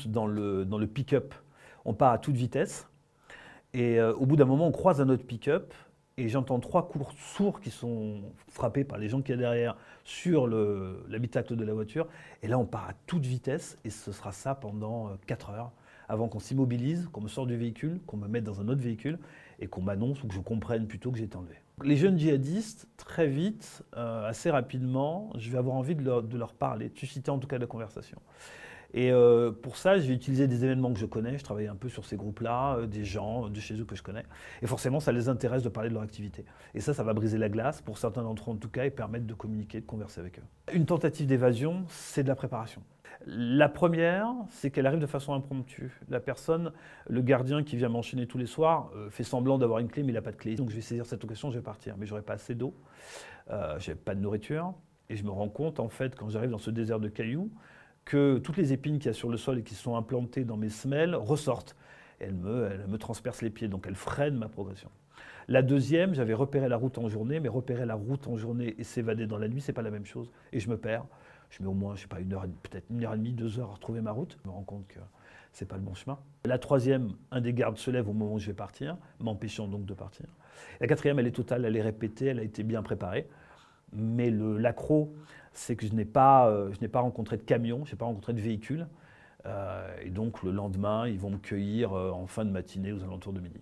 monte dans le pick-up, on part à toute vitesse. Et au bout d'un moment, on croise un autre pick-up. Et j'entends 3 coups sourds qui sont frappés par les gens qui y a derrière sur l'habitacle de la voiture. Et là, on part à toute vitesse. Et ce sera ça pendant 4 heures, avant qu'on s'immobilise, qu'on me sorte du véhicule, qu'on me mette dans un autre véhicule et qu'on m'annonce ou que je comprenne plutôt que j'ai été enlevé. Les jeunes djihadistes, très vite, assez rapidement, je vais avoir envie de leur parler, de susciter en tout cas de la conversation. Et pour ça, je vais utiliser des événements que je connais. Je travaille un peu sur ces groupes-là, des gens de chez eux que je connais. Et forcément, ça les intéresse de parler de leur activité. Et ça va briser la glace, pour certains d'entre eux en tout cas, et permettre de communiquer, de converser avec eux. Une tentative d'évasion, c'est de la préparation. La première, c'est qu'elle arrive de façon impromptue. La personne, le gardien qui vient m'enchaîner tous les soirs, fait semblant d'avoir une clé, mais il n'a pas de clé. Donc je vais saisir cette occasion, je vais partir. Mais je n'aurai pas assez d'eau, je n'ai pas de nourriture. Et je me rends compte, en fait, quand j'arrive dans ce désert de cailloux, que toutes les épines qu'il y a sur le sol et qui sont implantées dans mes semelles ressortent. Elles me transpercent les pieds, donc elles freinent ma progression. La deuxième, j'avais repéré la route en journée, mais repérer la route en journée et s'évader dans la nuit, c'est pas la même chose. Et je me perds. Je mets au moins, je sais pas, peut-être 1h30, 2 heures à retrouver ma route. Je me rends compte que c'est pas le bon chemin. La troisième, un des gardes se lève au moment où je vais partir, m'empêchant donc de partir. La quatrième, elle est totale, elle est répétée, elle a été bien préparée. Mais l'accroc, c'est que je n'ai pas rencontré de camion, je n'ai pas rencontré de véhicule. Et donc le lendemain, ils vont me cueillir en fin de matinée aux alentours de midi.